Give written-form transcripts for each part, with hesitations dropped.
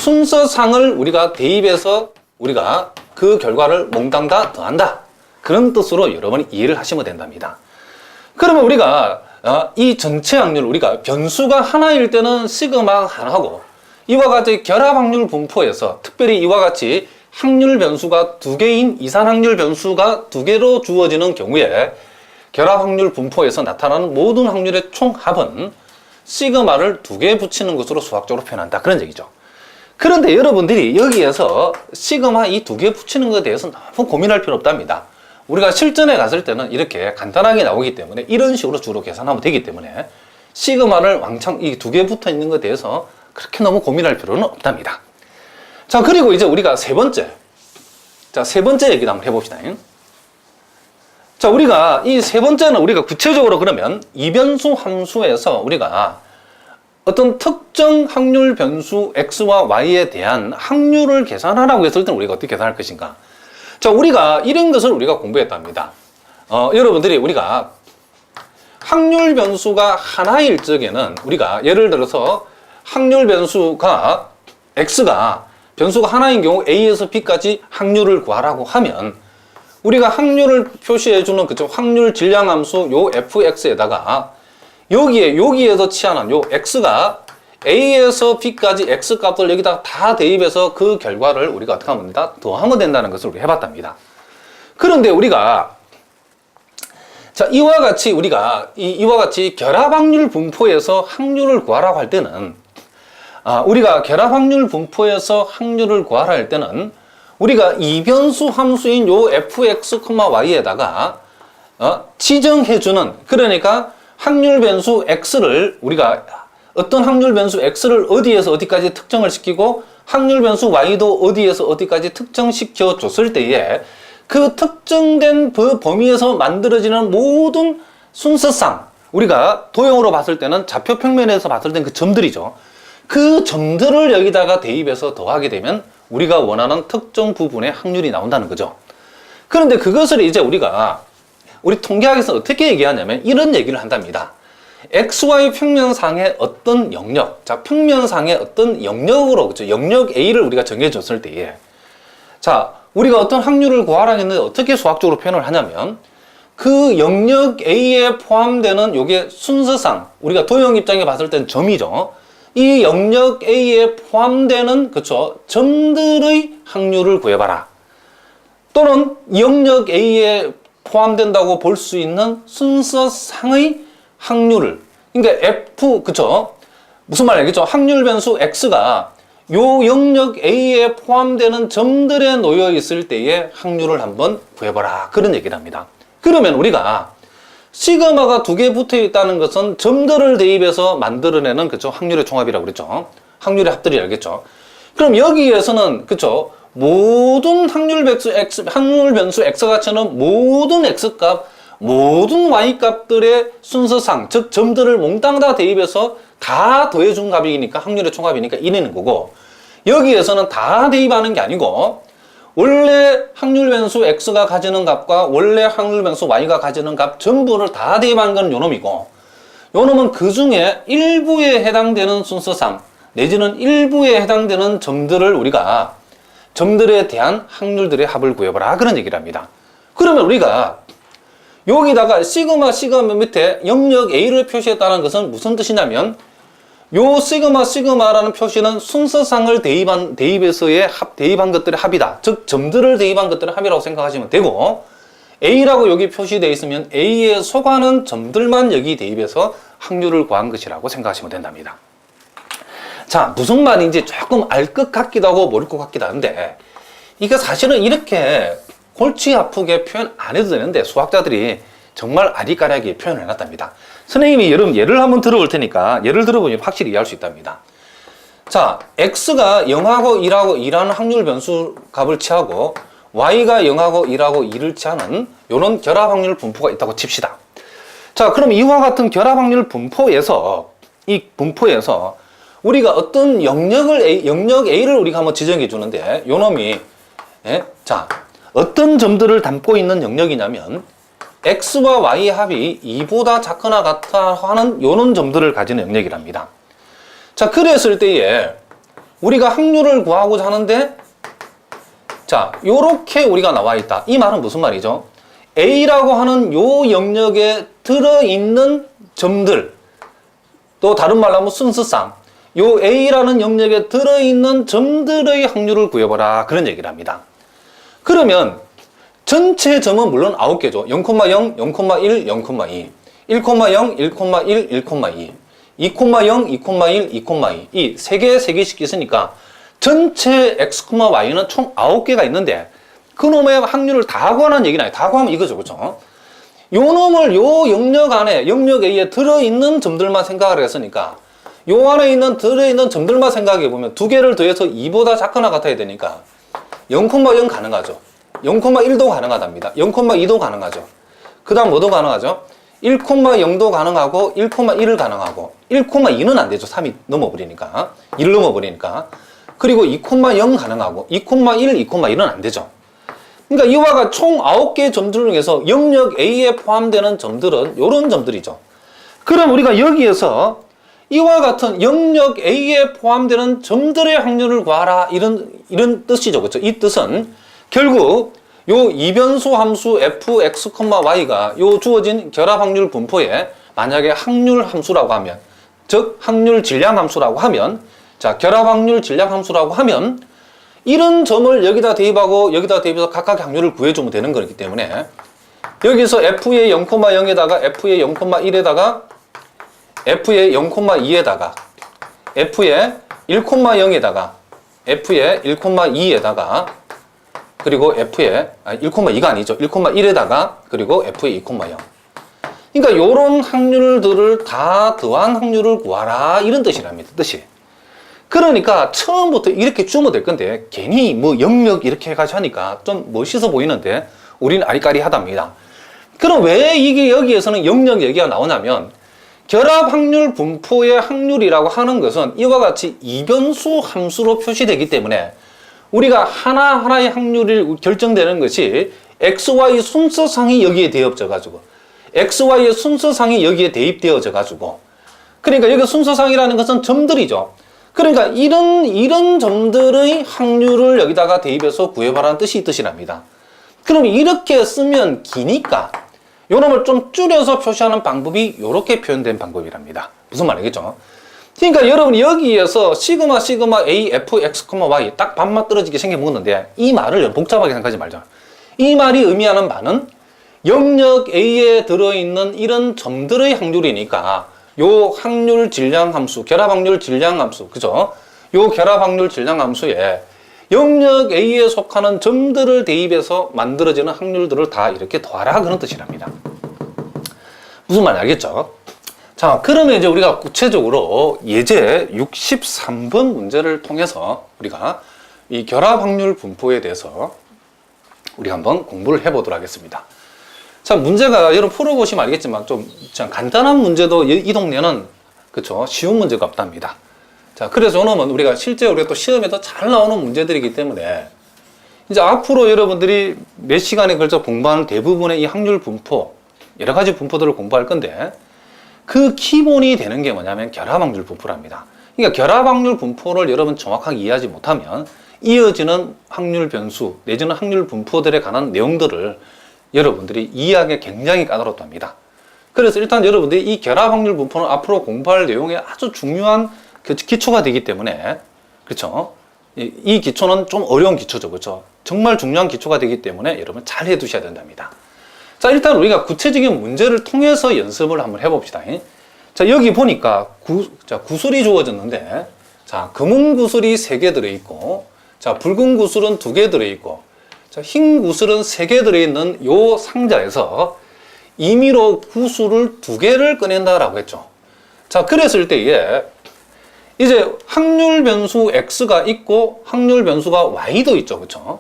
순서상을 우리가 대입해서 우리가 그 결과를 몽땅 다 더한다. 그런 뜻으로 여러분이 이해를 하시면 된답니다. 그러면 우리가 이 전체 확률, 우리가 변수가 하나일 때는 시그마가 하나고, 이와 같이 결합 확률 분포에서 특별히 이와 같이 확률 변수가 두 개인 이산 확률 변수가 두 개로 주어지는 경우에 결합 확률 분포에서 나타나는 모든 확률의 총합은 시그마를 두 개 붙이는 것으로 수학적으로 표현한다. 그런 얘기죠. 그런데 여러분들이 여기에서 시그마 이 두 개 붙이는 것에 대해서 너무 고민할 필요 없답니다. 우리가 실전에 갔을 때는 이렇게 간단하게 나오기 때문에 이런 식으로 주로 계산하면 되기 때문에 시그마를 왕창 이 두 개 붙어 있는 것에 대해서 그렇게 너무 고민할 필요는 없답니다. 자, 그리고 이제 우리가 세 번째 얘기도 한번 해봅시다. 자, 우리가 이 세 번째는 우리가 구체적으로 그러면 이변수 함수에서 우리가 어떤 특정 확률 변수 x와 y에 대한 확률을 계산하라고 했을 때는 우리가 어떻게 계산할 것인가? 자, 우리가 이런 것을 우리가 공부했답니다. 여러분들이 우리가 확률 변수가 하나일 적에는 우리가 예를 들어서 확률 변수가 x가 변수가 하나인 경우 a에서 b까지 확률을 구하라고 하면 우리가 확률을 표시해주는 그쪽 확률 질량함수 요 fx에다가 여기에서 취하는 요 x가 a에서 b까지 x 값을 여기다가 다 대입해서 그 결과를 우리가 어떻게 하면 된다? 더하면 된다는 것을 우리 해봤답니다. 그런데 우리가 자, 이와 같이 우리가 이와 같이 결합 확률 분포에서 확률을 구하라고 할 때는 우리가 결합 확률 분포에서 확률을 구하라 할 때는 우리가 이변수 함수인 요 fx, y에다가 지정해주는, 그러니까 확률 변수 x를 우리가 어떤 확률 변수 x를 어디에서 어디까지 특정을 시키고 확률 변수 y도 어디에서 어디까지 특정시켜 줬을 때에 그 특정된 범위에서 만들어지는 모든 순서상, 우리가 도형으로 봤을 때는 좌표 평면에서 봤을 때는 그 점들이죠. 그 점들을 여기다가 대입해서 더하게 되면 우리가 원하는 특정 부분의 확률이 나온다는 거죠. 그런데 그것을 이제 우리 통계학에서 어떻게 얘기하냐면 이런 얘기를 한답니다. XY 평면상의 어떤 영역, 자, 평면상의 어떤 영역으로, 그렇죠? 영역 A를 우리가 정해줬을 때에, 자, 우리가 어떤 확률을 구하라 했는데 어떻게 수학적으로 표현을 하냐면, 그 영역 A에 포함되는 요게 순서상, 우리가 도형 입장에 봤을 때는 점이죠. 이 영역 A에 포함되는, 그쵸, 점들의 확률을 구해봐라. 또는 영역 A에 포함된다고 볼 수 있는 순서상의 확률을, 그러니까 F, 그쵸? 무슨 말이겠죠? 확률 변수 X가 요 영역 A에 포함되는 점들에 놓여 있을 때의 확률을 한번 구해봐라. 그런 얘기를 합니다. 그러면 우리가 시그마가 두 개 붙어 있다는 것은 점들을 대입해서 만들어내는, 그쵸? 확률의 종합이라고 그랬죠. 확률의 합들이 알겠죠? 그럼 여기에서는, 그쵸? 모든 확률 변수 X가 치는 모든 X값, 모든 Y값들의 순서상, 즉 점들을 몽땅 다 대입해서 다 더해준 값이니까 확률의 총합이니까 1이는 거고, 여기에서는 다 대입하는 게 아니고 원래 확률 변수 X가 가지는 값과 원래 확률 변수 Y가 가지는 값 전부를 다 대입하는 건 요놈이고, 요놈은 그 중에 일부에 해당되는 순서상 내지는 일부에 해당되는 점들을 우리가 점들에 대한 확률들의 합을 구해보라. 그런 얘기를 합니다. 그러면 우리가 여기다가 시그마 밑에 영역 A를 표시했다는 것은 무슨 뜻이냐면, 요 시그마라는 표시는 순서상을 대입해서의 대입한 것들의 합이다. 즉 점들을 대입한 것들의 합이라고 생각하시면 되고, A라고 여기 표시되어 있으면 A에 속하는 점들만 여기 대입해서 확률을 구한 것이라고 생각하시면 된답니다. 자, 무슨 말인지 조금 알 것 같기도 하고 모를 것 같기도 한데, 이거 사실은 이렇게 골치 아프게 표현 안 해도 되는데 수학자들이 정말 아리까리하게 표현을 해놨답니다. 선생님이 여러분 예를 한번 들어볼 테니까 예를 들어보면 확실히 이해할 수 있답니다. 자, X가 0하고 1하는 확률 변수 값을 취하고 Y가 0하고 1하고 2를 취하는 요런 결합 확률 분포가 있다고 칩시다. 자, 그럼 이와 같은 결합 확률 분포에서 우리가 어떤 영역 A를 우리가 한번 지정해 주는데, 요 놈이, 자, 어떤 점들을 담고 있는 영역이냐면, X와 Y 합이 2보다 작거나 같아 하는 요런 점들을 가지는 영역이랍니다. 자, 그랬을 때에, 우리가 확률을 구하고자 하는데, 자, 요렇게 우리가 나와 있다. 이 말은 무슨 말이죠? A라고 하는 요 영역에 들어있는 점들, 또 다른 말로 하면 순서상, 요 A라는 영역에 들어있는 점들의 확률을 구해보라. 그런 얘기를 합니다. 그러면 전체 점은 물론 9개죠. 0,0, 0,1, 0,2, 1,0, 1,1, 1,2, 2,0, 2,1, 2,2. 이 3개씩 있으니까 전체 x, y는 총 9개가 있는데 그놈의 확률을 다 구하는 얘기는 아니에요. 다 구하면 이거죠. 그렇죠? 요 놈을 요 영역 안에, 영역 A에 들어있는 점들만 생각을 했으니까 요 안에 들어있는 점들만 생각해 보면 2개를 더해서 2보다 작거나 같아야 되니까 0,0 가능하죠. 0,1도 가능하답니다. 0,2도 가능하죠. 그 다음 뭐도 가능하죠? 1,0도 가능하고 1,1을 가능하고 1,2는 안 되죠. 3이 넘어버리니까. 1을 넘어버리니까. 그리고 2,0 가능하고 2,1, 2,2는 안 되죠. 그러니까 이와 같이 총 9개의 점들 중에서 영역 A에 포함되는 점들은 이런 점들이죠. 그럼 우리가 여기에서 이와 같은 영역 A에 포함되는 점들의 확률을 구하라. 이런 뜻이죠. 그렇죠? 이 뜻은 결국 요 이변수 함수 f, x, y가 요 주어진 결합 확률 분포에 만약에 확률 함수라고 하면, 즉 확률 질량 함수라고 하면, 자, 결합 확률 질량 함수라고 하면 이런 점을 여기다 대입하고 여기다 대입해서 각각 확률을 구해주면 되는 거기 때문에 여기서 f의 0,0에다가 f의 0,1에다가 f의 0,2에다가 f의 1,0에다가 f의 1,2에다가 그리고 f의 1,2가 아니죠. 1,1에다가 그리고 f의 2,0. 그러니까 이런 확률들을 다 더한 확률을 구하라. 이런 뜻이랍니다. 뜻이. 그러니까 처음부터 이렇게 주면 될 건데 괜히 뭐 영역 이렇게 해가지고 하니까 좀 멋있어 보이는데 우리는 아리까리하답니다. 그럼 왜 이게 여기에서는 영역 얘기가 나오냐면 결합 확률 분포의 확률이라고 하는 것은 이와 같이 이변수 함수로 표시되기 때문에 우리가 하나하나의 확률이 결정되는 것이 XY 순서상이 여기에 대입되어 가지고 XY의 순서상이 여기에 대입되어져 가지고 그러니까 여기 순서상이라는 것은 점들이죠. 그러니까 이런 점들의 확률을 여기다가 대입해서 구해봐라는 뜻이 이 뜻이랍니다. 그럼 이렇게 쓰면 기니까 요놈을 좀 줄여서 표시하는 방법이 이렇게 표현된 방법이랍니다. 무슨 말이겠죠? 그러니까 여러분이 여기에서 시그마 A, F, X, Y 딱 반만 떨어지게 생겨먹었는데 이 말을 복잡하게 생각하지 말자. 이 말이 의미하는 바는 영역 A에 들어있는 이런 점들의 확률이니까 요 확률 질량 함수, 결합 확률 질량 함수, 그죠? 요 결합 확률 질량 함수에 영역 A에 속하는 점들을 대입해서 만들어지는 확률들을 다 이렇게 더하라 그런 뜻이랍니다. 무슨 말인지 알겠죠? 자, 그러면 이제 우리가 구체적으로 예제 63번 문제를 통해서 우리가 이 결합 확률 분포에 대해서 우리 한번 공부를 해보도록 하겠습니다. 자, 문제가 여러분 풀어보시면 알겠지만 좀 간단한 문제도 이 동네는 그쵸 쉬운 문제가 없답니다. 자, 그래서 오늘은 우리가 실제 우리가 또 시험에도 잘 나오는 문제들이기 때문에 이제 앞으로 여러분들이 몇 시간에 걸쳐 공부하는 대부분의 이 확률 분포 여러 가지 분포들을 공부할 건데 그 기본이 되는 게 뭐냐면 결합 확률 분포랍니다. 그러니까 결합 확률 분포를 여러분 정확하게 이해하지 못하면 이어지는 확률 변수 내지는 확률 분포들에 관한 내용들을 여러분들이 이해하기 굉장히 까다롭답니다. 그래서 일단 여러분들이 이 결합 확률 분포는 앞으로 공부할 내용의 아주 중요한 그 기초가 되기 때문에 그렇죠? 이 기초는 좀 어려운 기초죠. 그렇죠? 정말 중요한 기초가 되기 때문에 여러분 잘 해두셔야 된답니다. 자, 일단 우리가 구체적인 문제를 통해서 연습을 한번 해봅시다. 자, 여기 보니까 구슬이 주어졌는데 자, 검은 구슬이 3개 들어있고 자, 붉은 구슬은 2개 들어있고 자, 흰 구슬은 3개 들어있는 요 상자에서 임의로 구슬을 2개를 꺼낸다라고 했죠. 자, 그랬을 때에 이제 확률 변수 X가 있고 확률 변수가 Y도 있죠. 그렇죠?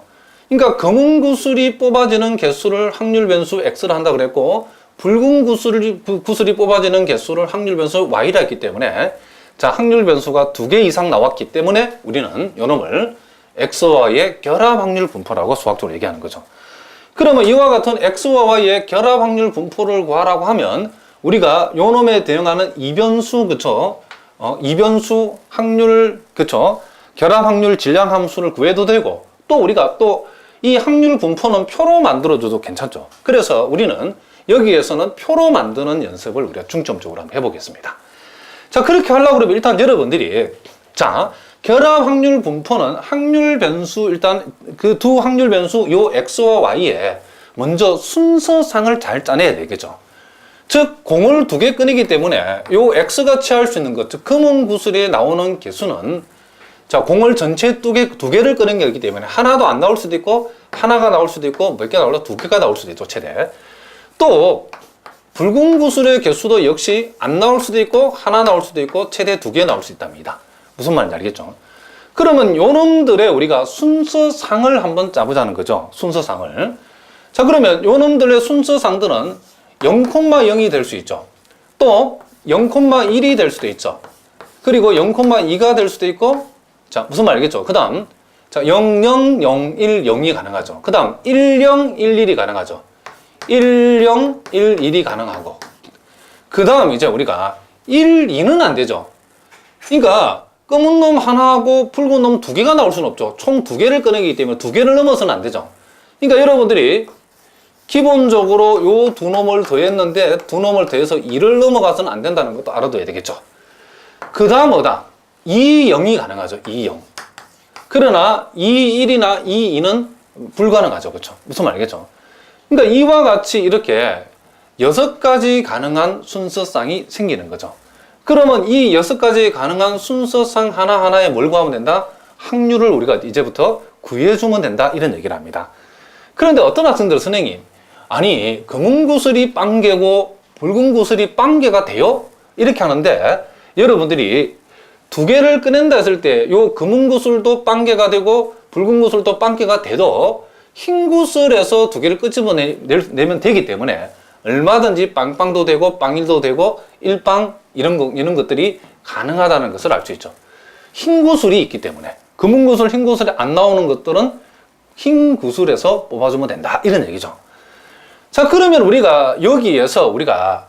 그러니까 검은 구슬이 뽑아지는 개수를 확률 변수 X를 한다 그랬고 붉은 구슬이 뽑아지는 개수를 확률 변수 Y라 했기 때문에 자, 확률 변수가 2개 이상 나왔기 때문에 우리는 요놈을 X와 Y의 결합 확률 분포라고 수학적으로 얘기하는 거죠. 그러면 이와 같은 X와 Y의 결합 확률 분포를 구하라고 하면 우리가 요놈에 대응하는 이변수 그쵸? 이변수 확률 그쵸? 결합 확률 질량 함수를 구해도 되고, 또 우리가 또 이 확률 분포는 표로 만들어줘도 괜찮죠. 그래서 우리는 여기에서는 표로 만드는 연습을 우리가 중점적으로 한번 해보겠습니다. 자, 그렇게 하려고 그러면 일단 여러분들이, 자, 결합 확률 분포는 확률 변수, 일단 그 두 확률 변수 요 X와 Y에 먼저 순서상을 잘 짜내야 되겠죠. 즉, 공을 두 개 끄이기 때문에 요 X가 취할 수 있는 것, 즉, 금은 구슬에 나오는 개수는, 자, 공을 전체 두 개를 끄는 거기 때문에 하나도 안 나올 수도 있고, 하나가 나올 수도 있고, 몇 개 나올라? 두 개가 나올 수도 있죠, 최대. 또, 붉은 구슬의 개수도 역시 안 나올 수도 있고, 하나 나올 수도 있고, 최대 두 개 나올 수 있답니다. 무슨 말인지 알겠죠? 그러면 요놈들의 우리가 순서상을 한번 짜보자는 거죠. 순서상을. 자, 그러면 요놈들의 순서상들은 0,0이 될 수 있죠. 또 0,1이 될 수도 있죠. 그리고 0,2가 될 수도 있고, 자, 무슨 말 알겠죠? 그 다음, 자, 0, 0, 0, 1, 0이 가능하죠. 그 다음, 1, 0, 1, 1이 가능하죠. 1, 0, 1, 1이 가능하고. 그 다음 이제 우리가 1, 2는 안 되죠. 그러니까, 검은 놈 하나하고 붉은 놈 두 개가 나올 수는 없죠. 총 두 개를 꺼내기 때문에 두 개를 넘어서는 안 되죠. 그러니까 여러분들이 기본적으로 요 두 놈을 더했는데 두 놈을 더해서 2를 넘어가서는 안 된다는 것도 알아둬야 되겠죠. 그 다음 뭐다? 2, 0이 가능하죠. 2, 0. 그러나 2, 1이나 2, 2는 불가능하죠. 그렇죠? 무슨 말이겠죠? 그러니까 이와 같이 이렇게 6가지 가능한 순서상이 생기는 거죠. 그러면 이 6가지 가능한 순서상 하나하나에 뭘 구하면 된다? 확률을 우리가 이제부터 구해주면 된다. 이런 얘기를 합니다. 그런데 어떤 학생들은 선생님, 아니, 검은 구슬이 빵개고 붉은 구슬이 빵개가 돼요? 이렇게 하는데 여러분들이 두 개를 꺼낸다 했을 때 요 검은 구슬도 빵개가 되고 붉은 구슬도 빵개가 돼도 흰 구슬에서 두 개를 끄집어내면 되기 때문에 얼마든지 빵빵도 되고 빵일도 되고 일빵 이런 것들이 가능하다는 것을 알 수 있죠. 흰 구슬이 있기 때문에 검은 구슬, 흰 구슬이 안 나오는 것들은 흰 구슬에서 뽑아주면 된다. 이런 얘기죠. 자, 그러면 우리가 여기에서 우리가